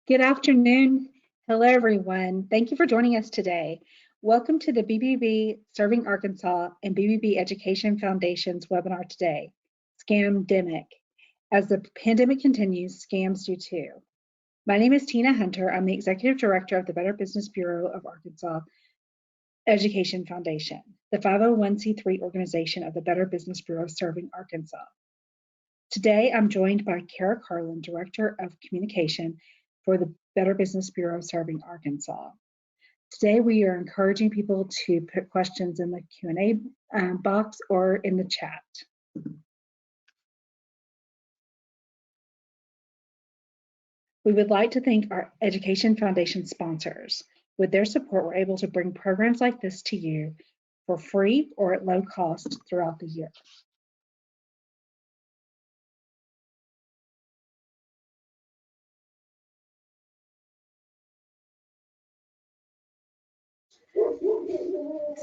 Good afternoon. Hello, everyone. Thank you for joining us today. Welcome to the BBB Serving Arkansas and BBB Education Foundation's webinar today, Scamdemic. As the pandemic continues, scams do too. My name is Tina Hunter. I'm the Executive Director of the Better Business Bureau of Arkansas Education Foundation, the 501c3 organization of the Better Business Bureau serving Arkansas. Today, I'm joined by Kara Carlin, Director of Communication for the Better Business Bureau serving Arkansas. Today, we are encouraging people to put questions in the Q&A box or in the chat. We would like to thank our Education Foundation sponsors. With their support, we're able to bring programs like this to you for free or at low cost throughout the year.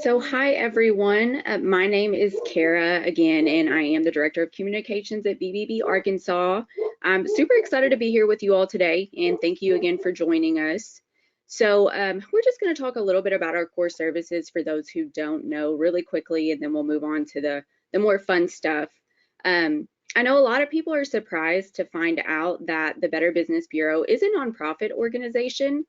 So hi everyone, my name is Kara again, and I am the Director of Communications at BBB Arkansas. I'm super excited to be here with you all today, and thank you again for joining us. So we're just going to talk a little bit about our core services for those who don't know really quickly, and then we'll move on to the more fun stuff. I know a lot of people are surprised to find out that the Better Business Bureau is a nonprofit organization.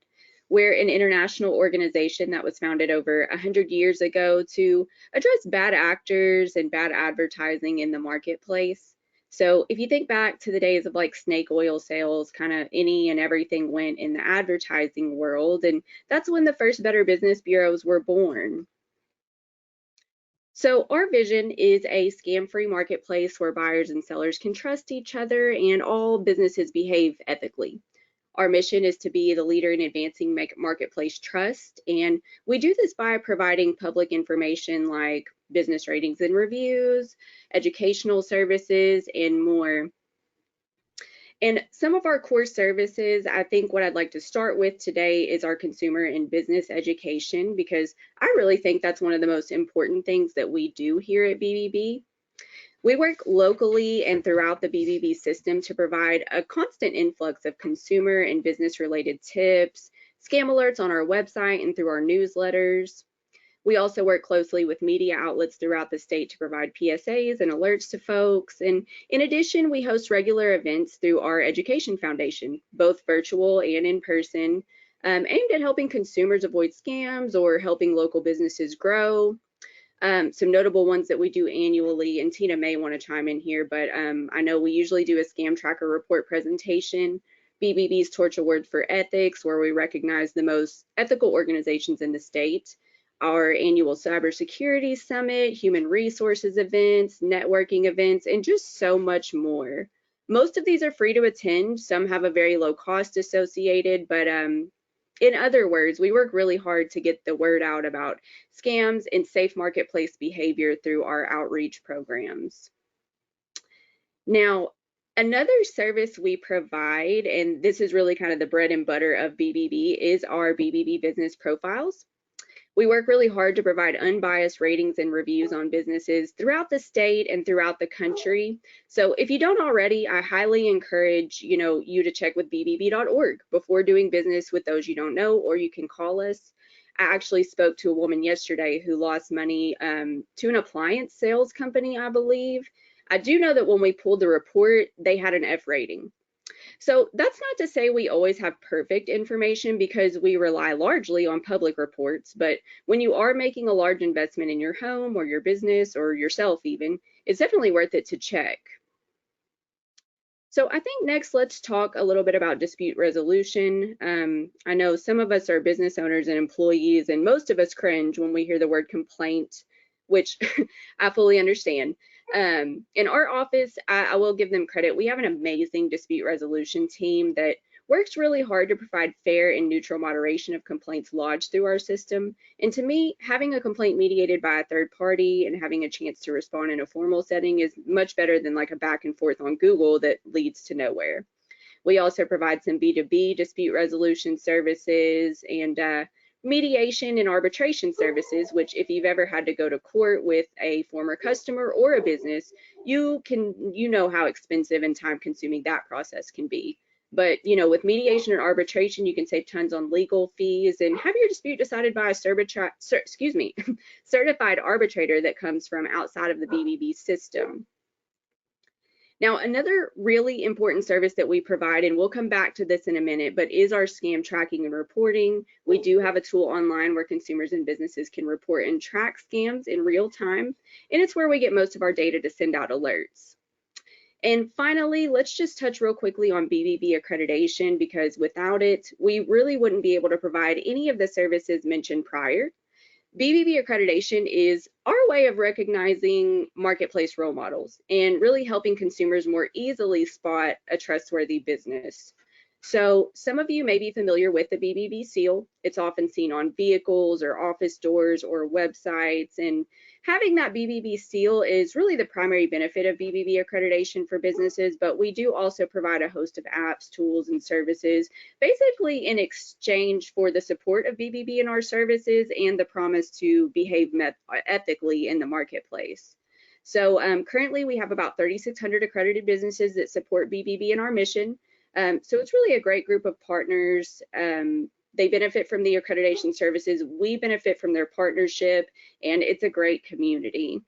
We're an international organization that was founded over 100 years ago to address bad actors and bad advertising in the marketplace. So if you think back to the days of like snake oil sales, kind of any and everything went in the advertising world, and that's when the first Better Business Bureaus were born. So our vision is a scam-free marketplace where buyers and sellers can trust each other and all businesses behave ethically. Our mission is to be the leader in advancing marketplace trust, and we do this by providing public information like business ratings and reviews, educational services, and more. And some of our core services, I think what I'd like to start with today is our consumer and business education, because I really think that's one of the most important things that we do here at BBB. We work locally and throughout the BBB system to provide a constant influx of consumer and business related tips, scam alerts on our website and through our newsletters. We also work closely with media outlets throughout the state to provide PSAs and alerts to folks. And in addition, we host regular events through our Education Foundation, both virtual and in person, aimed at helping consumers avoid scams or helping local businesses grow. Some notable ones that we do annually, and Tina may want to chime in here, but I know we usually do a Scam Tracker report presentation, BBB's Torch Award for Ethics, where we recognize the most ethical organizations in the state, our annual Cybersecurity Summit, Human Resources events, networking events, and just so much more. Most of these are free to attend. Some have a very low cost associated, but in other words, we work really hard to get the word out about scams and safe marketplace behavior through our outreach programs. Now, another service we provide, and this is really kind of the bread and butter of BBB, is our BBB business profiles. We work really hard to provide unbiased ratings and reviews on businesses throughout the state and throughout the country. So if you don't already, I highly encourage you to check with bbb.org before doing business with those you don't know, or you can call us. I actually spoke to a woman yesterday who lost money to an appliance sales company, I believe. I do know that when we pulled the report, they had an F rating. So that's not to say we always have perfect information, because we rely largely on public reports, but when you are making a large investment in your home or your business or yourself even, it's definitely worth it to check. So I think next let's talk a little bit about dispute resolution. I know some of us are business owners and employees, and most of us cringe when we hear the word complaint, which I fully understand. In our office, I will give them credit. We have an amazing dispute resolution team that works really hard to provide fair and neutral moderation of complaints lodged through our system. And to me, having a complaint mediated by a third party and having a chance to respond in a formal setting is much better than like a back and forth on Google that leads to nowhere. We also provide some B2B dispute resolution services and mediation and arbitration services, which if you've ever had to go to court with a former customer or a business, you know how expensive and time consuming that process can be. But with mediation and arbitration, you can save tons on legal fees and have your dispute decided by a certified arbitrator that comes from outside of the BBB system. Now, another really important service that we provide, and we'll come back to this in a minute, but is our scam tracking and reporting. We do have a tool online where consumers and businesses can report and track scams in real time, and it's where we get most of our data to send out alerts. And finally, let's just touch real quickly on BBB accreditation, because without it, we really wouldn't be able to provide any of the services mentioned prior. BBB accreditation is our way of recognizing marketplace role models and really helping consumers more easily spot a trustworthy business. So some of you may be familiar with the BBB seal. It's often seen on vehicles or office doors or websites, and having that BBB seal is really the primary benefit of BBB accreditation for businesses, but we do also provide a host of apps, tools, and services, basically in exchange for the support of BBB in our services and the promise to behave ethically in the marketplace. So currently we have about 3,600 accredited businesses that support BBB in our mission. So it's really a great group of partners. They benefit from the accreditation services. We benefit from their partnership, and it's a great community.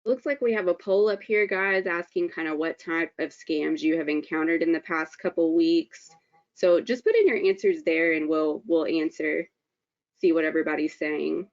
Looks like we have a poll up here, guys, asking kind of what type of scams you have encountered in the past couple weeks. So just put in your answers there and we'll answer, see what everybody's saying.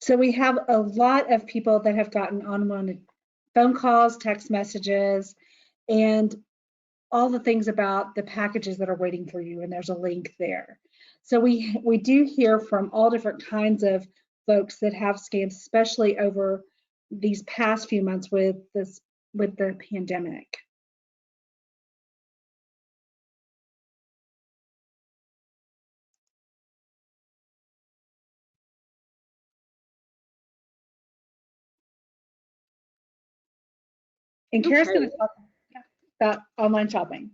So we have a lot of people that have gotten unwanted phone calls, text messages, and all the things about the packages that are waiting for you, and there's a link there. So we do hear from all different kinds of folks that have scams, especially over these past few months with the pandemic. And Kara's going to talk about online shopping.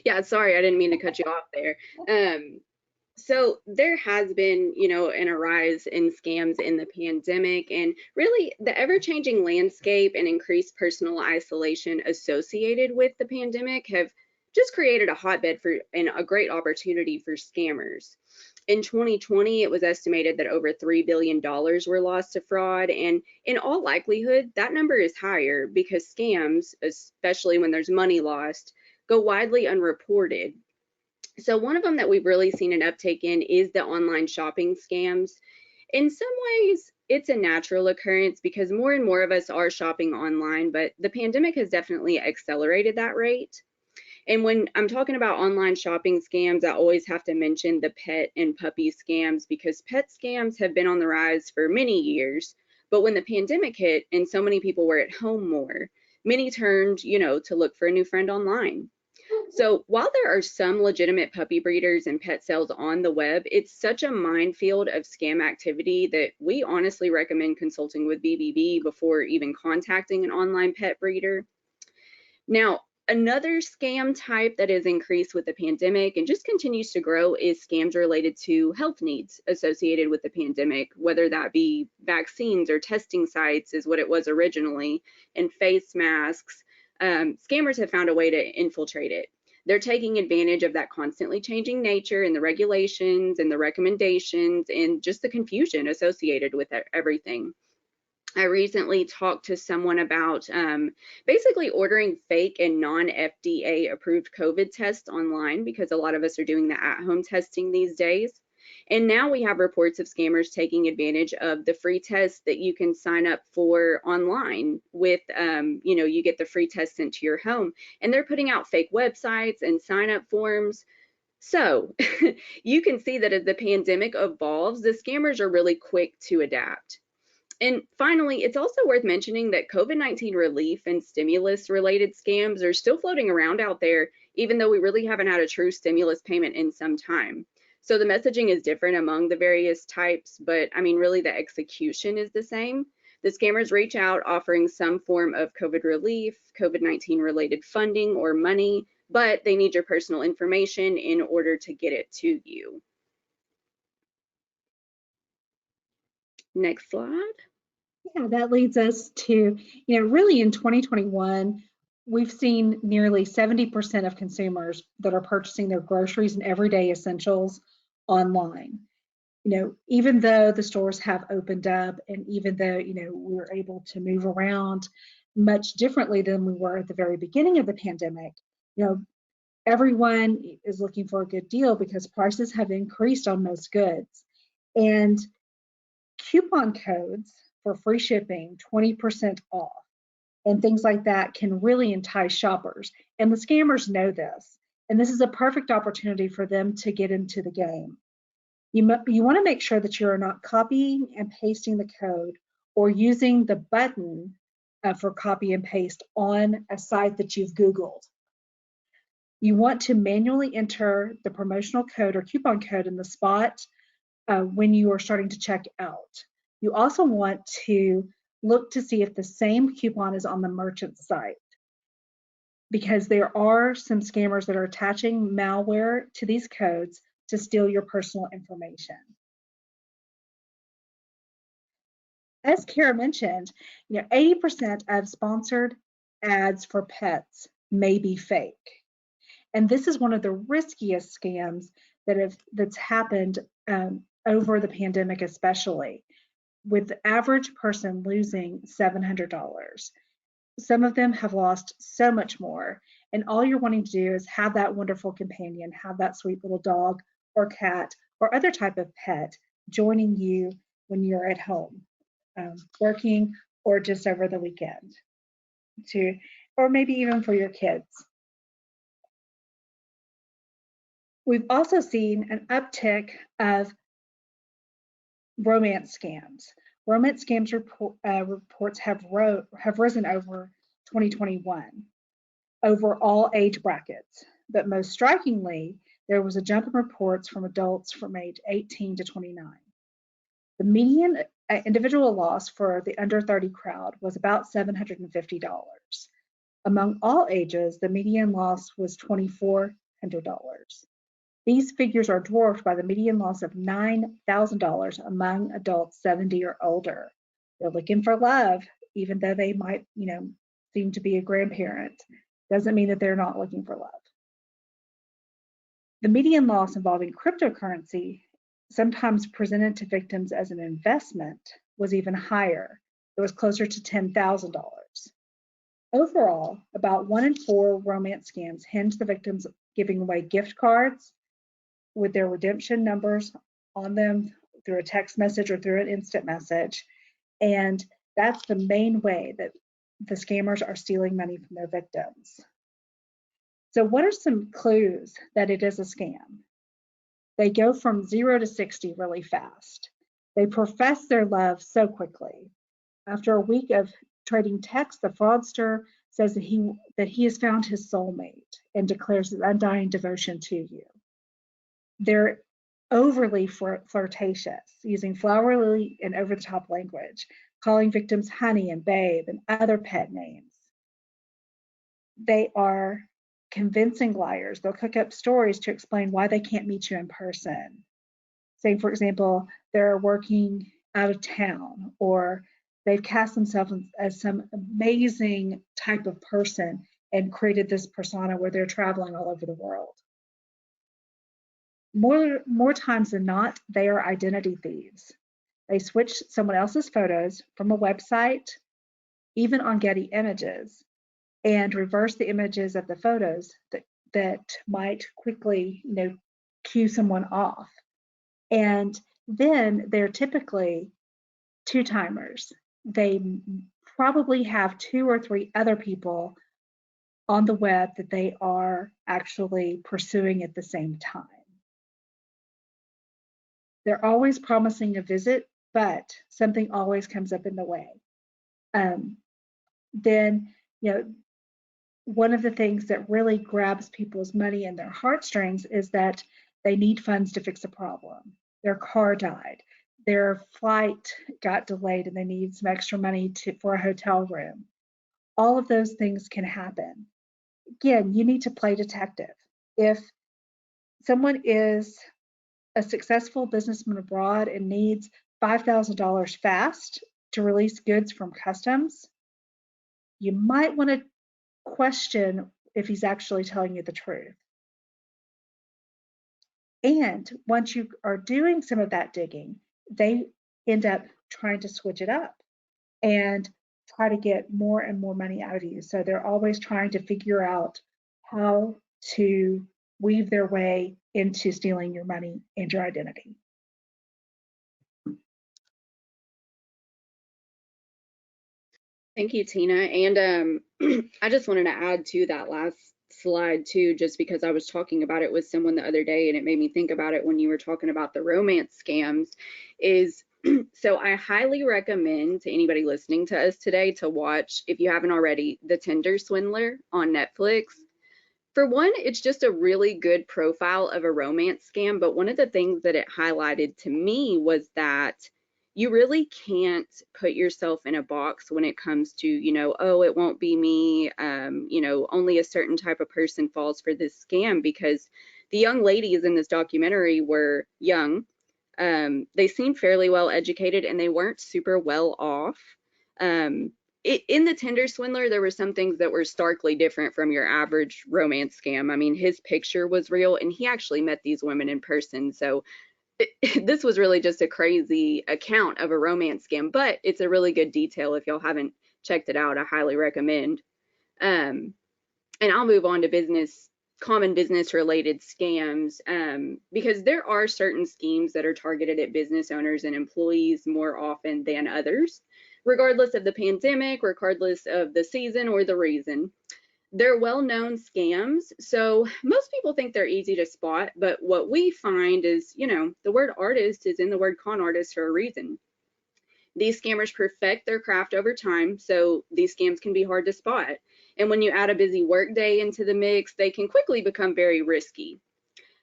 Yeah, sorry, I didn't mean to cut you off there. So there has been, an rise in scams in the pandemic, and really the ever-changing landscape and increased personal isolation associated with the pandemic have just created a hotbed for and a great opportunity for scammers. In 2020, it was estimated that over $3 billion were lost to fraud, and in all likelihood, that number is higher because scams, especially when there's money lost, go widely unreported. So one of them that we've really seen an uptake in is the online shopping scams. In some ways, it's a natural occurrence because more and more of us are shopping online, but the pandemic has definitely accelerated that rate. And when I'm talking about online shopping scams, I always have to mention the pet and puppy scams because pet scams have been on the rise for many years. But when the pandemic hit and so many people were at home more, many turned, to look for a new friend online. So while there are some legitimate puppy breeders and pet sales on the web, it's such a minefield of scam activity that we honestly recommend consulting with BBB before even contacting an online pet breeder. Now, another scam type that has increased with the pandemic and just continues to grow is scams related to health needs associated with the pandemic, whether that be vaccines or testing sites is what it was originally, and face masks. Scammers have found a way to infiltrate it. They're taking advantage of that constantly changing nature and the regulations and the recommendations and just the confusion associated with everything. I recently talked to someone about basically ordering fake and non-FDA approved COVID tests online, because a lot of us are doing the at-home testing these days. And now we have reports of scammers taking advantage of the free tests that you can sign up for online with, you get the free test sent to your home, and they're putting out fake websites and sign up forms. So you can see that as the pandemic evolves, the scammers are really quick to adapt. And finally, it's also worth mentioning that COVID-19 relief and stimulus related scams are still floating around out there, even though we really haven't had a true stimulus payment in some time. So the messaging is different among the various types, but I mean, really the execution is the same. The scammers reach out offering some form of COVID relief, COVID-19 related funding or money, but they need your personal information in order to get it to you. Next slide. Yeah, that leads us to, really in 2021, we've seen nearly 70% of consumers that are purchasing their groceries and everyday essentials online. Even though the stores have opened up and even though, we're able to move around much differently than we were at the very beginning of the pandemic, everyone is looking for a good deal because prices have increased on most goods. And coupon codes for free shipping, 20% off, and things like that can really entice shoppers. And the scammers know this. And this is a perfect opportunity for them to get into the game. You want to make sure that you're not copying and pasting the code or using the button for copy and paste on a site that you've Googled. You want to manually enter the promotional code or coupon code in the spot when you are starting to check out. You also want to look to see if the same coupon is on the merchant site, because there are some scammers that are attaching malware to these codes to steal your personal information. As Kara mentioned, 80% of sponsored ads for pets may be fake. And this is one of the riskiest scams that's happened over the pandemic, especially, with the average person losing $700. Some of them have lost so much more. And all you're wanting to do is have that wonderful companion, have that sweet little dog or cat or other type of pet joining you when you're at home, working, or just over the weekend, or maybe even for your kids. We've also seen an uptick of romance scams. Romance scams reports have risen over 2021 over all age brackets. But most strikingly, there was a jump in reports from adults from age 18 to 29. The median individual loss for the under 30 crowd was about $750. Among all ages, the median loss was $2,400. These figures are dwarfed by the median loss of $9,000 among adults 70 or older. They're looking for love, even though they might, seem to be a grandparent. Doesn't mean that they're not looking for love. The median loss involving cryptocurrency, sometimes presented to victims as an investment, was even higher. It was closer to $10,000. Overall, about 1 in 4 romance scams hinge the victims giving away gift cards with their redemption numbers on them through a text message or through an instant message. And that's the main way that the scammers are stealing money from their victims. So what are some clues that it is a scam? They go from 0 to 60 really fast. They profess their love so quickly. After a week of trading texts, the fraudster says that he has found his soulmate and declares his undying devotion to you. They're overly flirtatious, using flowery and over-the-top language, calling victims honey and babe and other pet names. They are convincing liars. They'll cook up stories to explain why they can't meet you in person. Say, for example, they're working out of town, or they've cast themselves as some amazing type of person and created this persona where they're traveling all over the world. More times than not, they are identity thieves. They switch someone else's photos from a website, even on Getty Images, and reverse the images of the photos that might quickly, cue someone off. And then they're typically two-timers. They probably have 2 or 3 other people on the web that they are actually pursuing at the same time. They're always promising a visit, but something always comes up in the way. Then, one of the things that really grabs people's money and their heartstrings is that they need funds to fix a problem. Their car died, their flight got delayed, and they need some extra money for a hotel room. All of those things can happen. Again, you need to play detective. If someone is a successful businessman abroad and needs $5,000 fast to release goods from customs, you might want to question if he's actually telling you the truth. And once you are doing some of that digging, they end up trying to switch it up and try to get more and more money out of you. So they're always trying to figure out how to weave their way into stealing your money and your identity. Thank you, Tina. And I just wanted to add to that last slide too, just because I was talking about it with someone the other day and it made me think about it when you were talking about the romance scams is so I highly recommend to anybody listening to us today to watch, if you haven't already, The Tinder Swindler on Netflix. For one, it's just a really good profile of a romance scam, but one of the things that it highlighted to me was that you really can't put yourself in a box when it comes to, oh, it won't be me, only a certain type of person falls for this scam, because the young ladies in this documentary were young. They seemed fairly well educated and they weren't super well off. In the Tinder Swindler, there were some things that were starkly different from your average romance scam. I mean, his picture was real and he actually met these women in person. So this was really just a crazy account of a romance scam, but it's a really good detail. If y'all haven't checked it out, I highly recommend. And I'll move on to common business related scams, because there are certain schemes that are targeted at business owners and employees more often than others, regardless of the pandemic, regardless of the season or the reason. They're well-known scams, so most people think they're easy to spot, but what we find is, the word artist is in the word con artist for a reason. These scammers perfect their craft over time, so these scams can be hard to spot. And when you add a busy workday into the mix, they can quickly become very risky.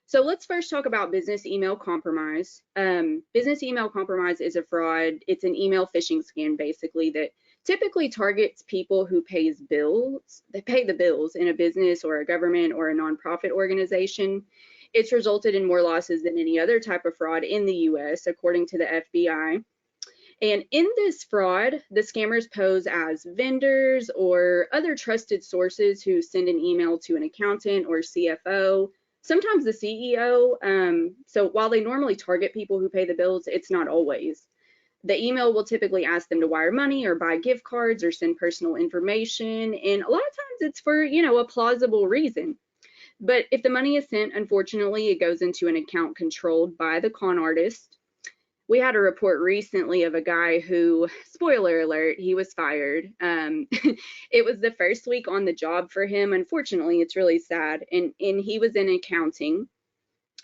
So let's first talk about business email compromise. Business email compromise is a fraud. It's an email phishing scam, basically, that typically targets people who pay the bills in a business or a government or a nonprofit organization. It's resulted in more losses than any other type of fraud in the US, according to the FBI. And in this fraud, the scammers pose as vendors or other trusted sources who send an email to an accountant or CFO, sometimes the CEO. So while they normally target people who pay the bills, it's not always. The email will typically ask them to wire money or buy gift cards or send personal information. And a lot of times it's for, a plausible reason. But if the money is sent, unfortunately, it goes into an account controlled by the con artist. We had a report recently of a guy who, spoiler alert, he was fired. It was the first week on the job for him. Unfortunately, it's really sad. And he was in accounting.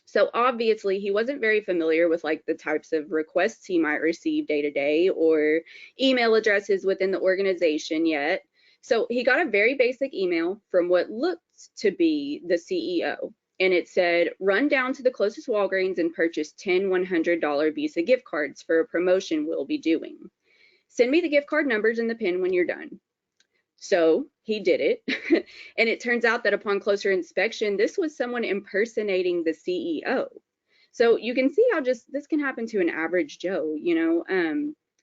So obviously he wasn't very familiar with like the types of requests he might receive day to day or email addresses within the organization yet. So he got a very basic email from what looked to be the CEO. And it said, run down to the closest Walgreens and purchase 10 $100 Visa gift cards for a promotion we'll be doing. Send me the gift card numbers and the PIN when you're done. So he did it. And it turns out that upon closer inspection, this was someone impersonating the CEO. So you can see how just this can happen to an average Joe,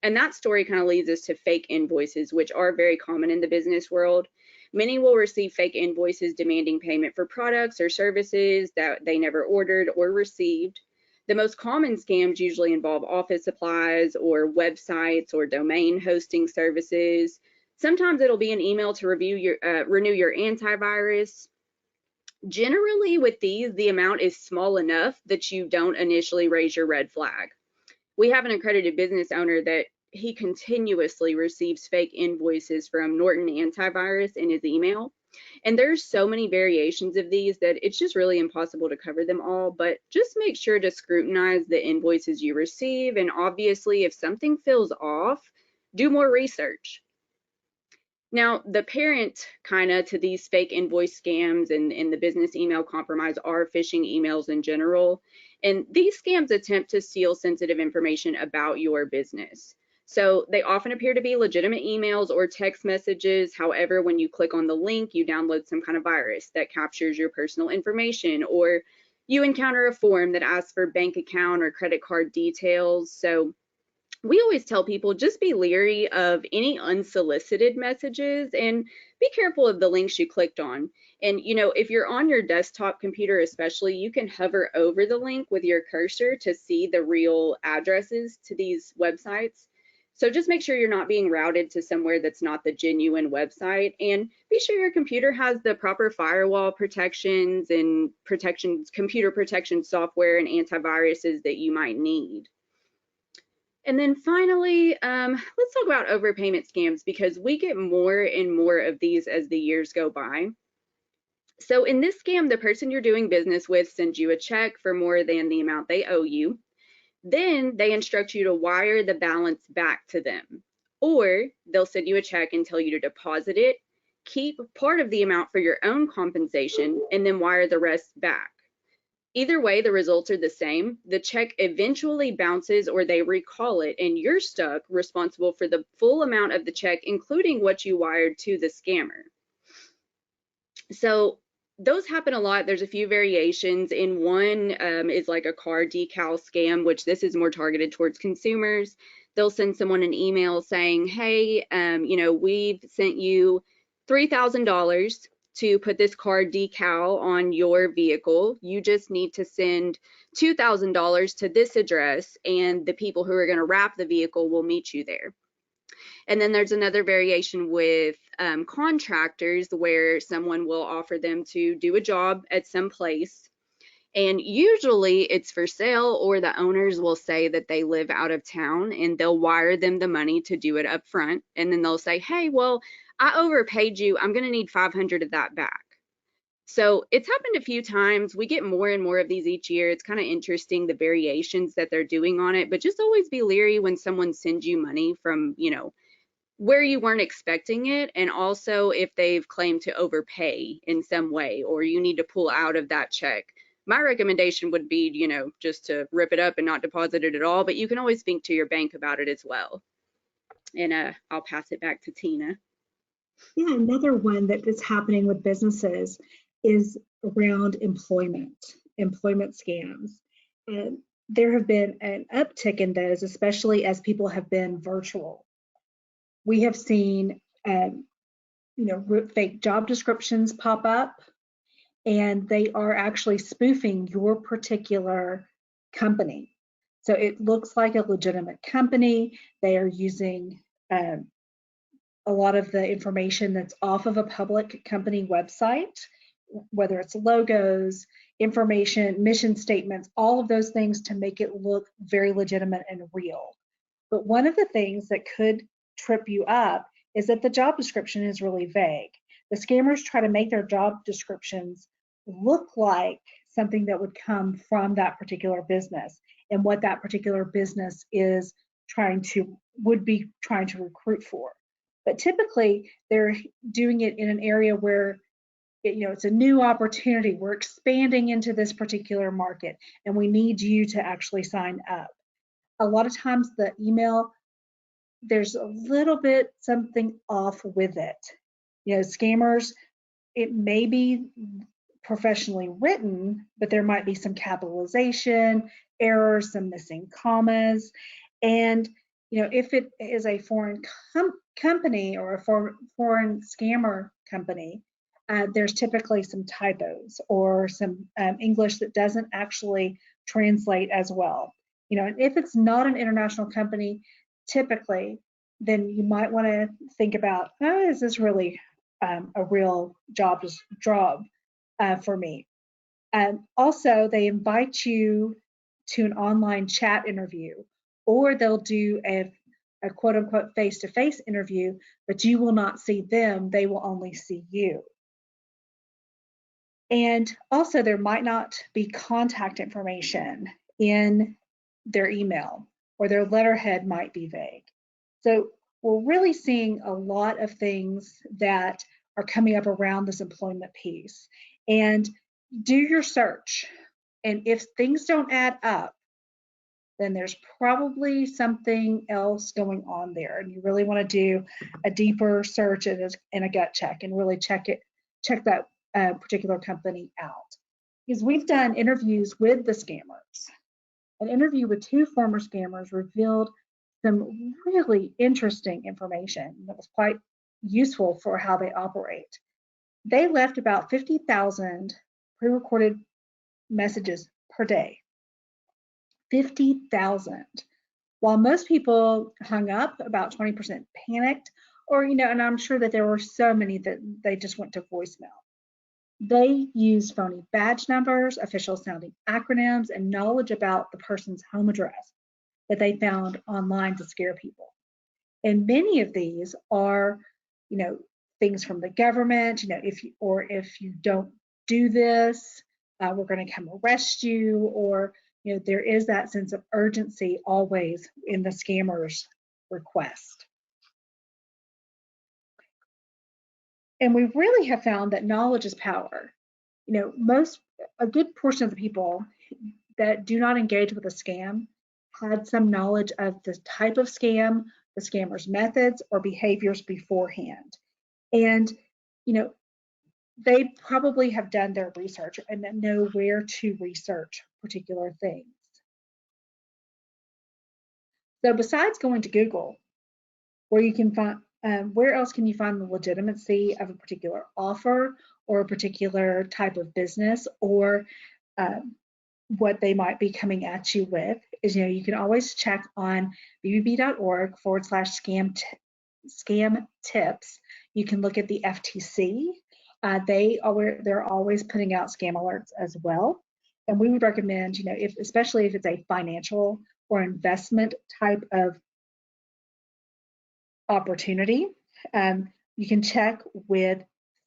and that story kind of leads us to fake invoices, which are very common in the business world. Many will receive fake invoices demanding payment for products or services that they never ordered or received. The most common scams usually involve office supplies or websites or domain hosting services. Sometimes it'll be an email to renew your antivirus. Generally, with these, the amount is small enough that you don't initially raise your red flag. We have an accredited business owner that he continuously receives fake invoices from Norton Antivirus in his email. And there's so many variations of these that it's just really impossible to cover them all, but just make sure to scrutinize the invoices you receive. And obviously, if something feels off, do more research. Now, the parent kind of to these fake invoice scams and the business email compromise are phishing emails in general. And these scams attempt to steal sensitive information about your business. So they often appear to be legitimate emails or text messages. However, when you click on the link, you download some kind of virus that captures your personal information, or you encounter a form that asks for bank account or credit card details. So we always tell people just be leery of any unsolicited messages and be careful of the links you clicked on. And if you're on your desktop computer especially, you can hover over the link with your cursor to see the real addresses to these websites. So just make sure you're not being routed to somewhere that's not the genuine website, and be sure your computer has the proper firewall protections and computer protection software and antiviruses that you might need. And then finally, let's talk about overpayment scams, because we get more and more of these as the years go by. So in this scam, the person you're doing business with sends you a check for more than the amount they owe you. Then they instruct you to wire the balance back to them. Or they'll send you a check and tell you to deposit it, keep part of the amount for your own compensation, and then wire the rest back. Either way, the results are the same. The check eventually bounces or they recall it, and you're stuck responsible for the full amount of the check, including what you wired to the scammer. So those happen a lot. There's a few variations. In one is like a car decal scam, which this is more targeted towards consumers. They'll send someone an email saying, hey, we've sent you $3,000 to put this car decal on your vehicle. You just need to send $2,000 to this address, and the people who are going to wrap the vehicle will meet you there. And then there's another variation with contractors, where someone will offer them to do a job at some place, and usually it's for sale, or the owners will say that they live out of town, and they'll wire them the money to do it up front. And then they'll say, hey, well, I overpaid you. I'm going to need 500 of that back. So it's happened a few times. We get more and more of these each year. It's kind of interesting, the variations that they're doing on it, but just always be leery when someone sends you money from, where you weren't expecting it. And also if they've claimed to overpay in some way, or you need to pull out of that check. My recommendation would be, just to rip it up and not deposit it at all, but you can always speak to your bank about it as well. And I'll pass it back to Tina. Yeah, another one that is happening with businesses is around employment scams. And there have been an uptick in those, especially as people have been virtual. We have seen, fake job descriptions pop up, and they are actually spoofing your particular company. So it looks like a legitimate company. They are using a lot of the information that's off of a public company website, whether it's logos, information, mission statements, all of those things to make it look very legitimate and real. But one of the things that could trip you up is that the job description is really vague. The scammers try to make their job descriptions look like something that would come from that particular business and what that particular business would be trying to recruit for. But typically they're doing it in an area where it's a new opportunity. We're expanding into this particular market, and we need you to actually sign up. A lot of times the email, there's a little bit something off with it. Scammers, it may be professionally written, but there might be some capitalization errors, some missing commas. And if it is a foreign company or a foreign scammer company, there's typically some typos or some English that doesn't actually translate as well. And if it's not an international company, typically, then you might want to think about, oh, is this really a real job for me? Also, they invite you to an online chat interview, or they'll do a quote unquote face-to-face interview, but you will not see them, they will only see you. And also, there might not be contact information in their email, or their letterhead might be vague. So we're really seeing a lot of things that are coming up around this employment piece. And do your search. And if things don't add up, then there's probably something else going on there. And you really want to do a deeper search and a gut check and really check that particular company out. Because we've done interviews with the scammers. An interview with 2 former scammers revealed some really interesting information that was quite useful for how they operate. They left about 50,000 pre-recorded messages per day. 50,000. While most people hung up, about 20% panicked, and I'm sure that there were so many that they just went to voicemail. They used phony badge numbers, official sounding acronyms, and knowledge about the person's home address that they found online to scare people. And many of these are, things from the government, if you don't do this, we're going to come arrest you, or, there is that sense of urgency always in the scammer's request. And we really have found that knowledge is power. A good portion of the people that do not engage with a scam had some knowledge of the type of scam, the scammer's methods or behaviors beforehand. And, they probably have done their research and know where to research particular things. So besides going to Google, where else can you find the legitimacy of a particular offer or a particular type of business, or what they might be coming at you with is, you can always check on bbb.org/scam tips. You can look at the FTC. They're always putting out scam alerts as well. And we would recommend, especially if it's a financial or investment type of opportunity, you can check with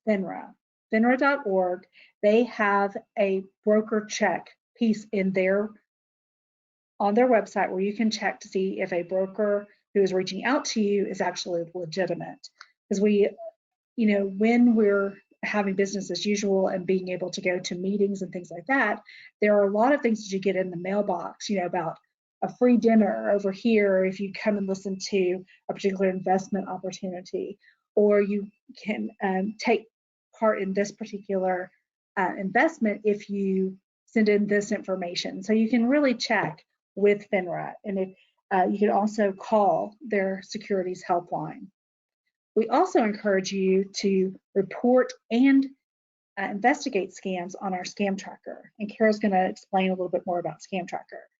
FINRA. FINRA.org. They have a broker check piece on their website where you can check to see if a broker who is reaching out to you is actually legitimate. Because when we're having business as usual and being able to go to meetings and things like that, there are a lot of things that you get in the mailbox, about a free dinner over here if you come and listen to a particular investment opportunity, or you can take part in this particular investment if you send in this information. So you can really check with FINRA, and you can also call their securities helpline. We also encourage you to report and investigate scams on our Scam Tracker. And Kara's going to explain a little bit more about Scam Tracker.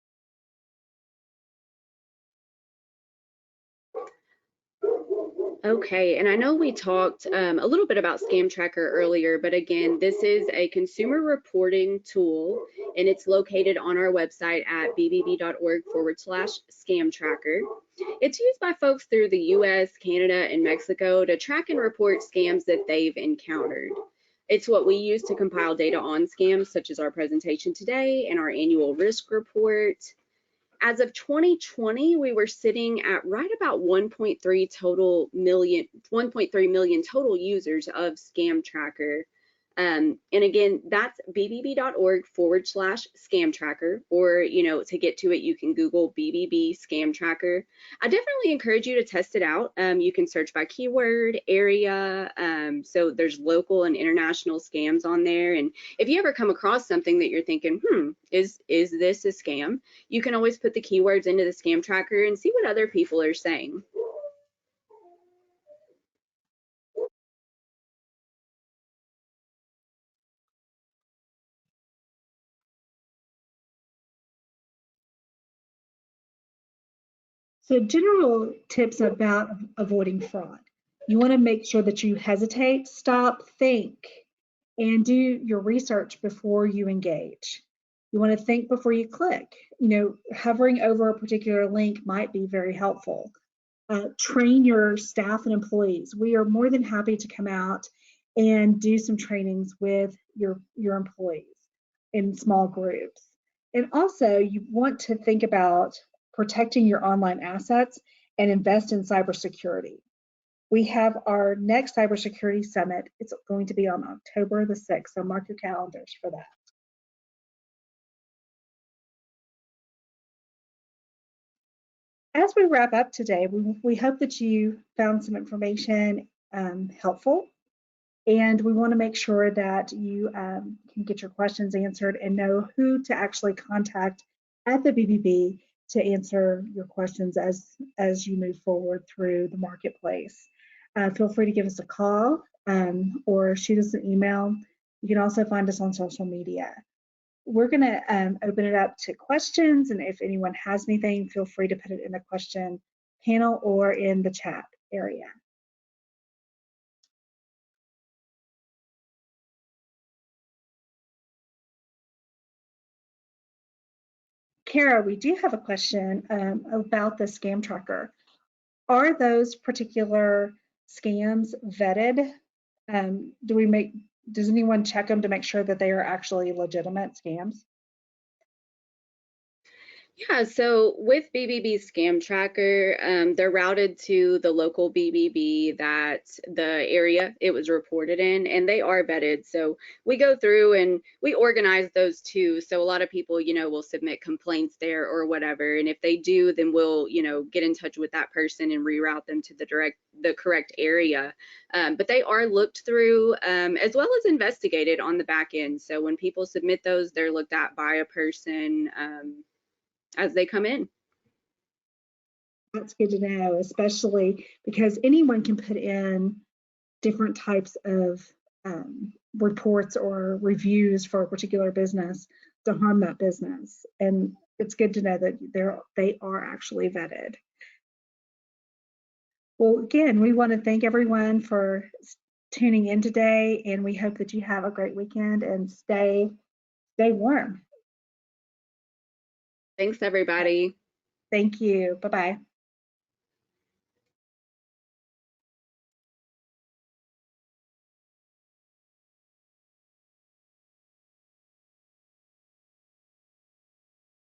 Okay, and I know we talked a little bit about Scam Tracker earlier, but again, this is a consumer reporting tool, and it's located on our website at bbb.org/scam tracker. It's used by folks through the US, Canada, and Mexico to track and report scams that they've encountered. It's what we use to compile data on scams, such as our presentation today and our annual risk report. As of 2020, we were sitting at right about 1.3 million total users of Scam Tracker. And again, that's bbb.org/scam tracker, or, to get to it, you can Google BBB Scam Tracker. I definitely encourage you to test it out. You can search by keyword, area. So there's local and international scams on there. And if you ever come across something that you're thinking, is this a scam? You can always put the keywords into the Scam Tracker and see what other people are saying. So general tips about avoiding fraud. You want to make sure that you hesitate, stop, think, and do your research before you engage. You want to think before you click. Hovering over a particular link might be very helpful. Train your staff and employees. We are more than happy to come out and do some trainings with your employees in small groups. And also, you want to think about protecting your online assets and invest in cybersecurity. We have our next cybersecurity summit. It's going to be on October the 6th, so mark your calendars for that. As we wrap up today, we hope that you found some information helpful, and we want to make sure that you can get your questions answered and know who to actually contact at the BBB to answer your questions as you move forward through the marketplace. Feel free to give us a call or shoot us an email. You can also find us on social media. We're going to open it up to questions, and if anyone has anything, feel free to put it in the question panel or in the chat area. Kara, we do have a question about the scam tracker. Are those particular scams vetted? Does anyone check them to make sure that they are actually legitimate scams? Yeah, so with BBB Scam Tracker, they're routed to the local BBB that the area it was reported in, and they are vetted. So we go through and we organize those too. So a lot of people, will submit complaints there or whatever, and if they do, then we'll, get in touch with that person and reroute them to the correct area. But they are looked through as well as investigated on the back end. So when people submit those, they're looked at by a person. As they come in. That's good to know, especially because anyone can put in different types of reports or reviews for a particular business to harm that business. And it's good to know that they are actually vetted. Well, again, we want to thank everyone for tuning in today, and we hope that you have a great weekend and stay warm. Thanks, everybody. Thank you. Bye-bye.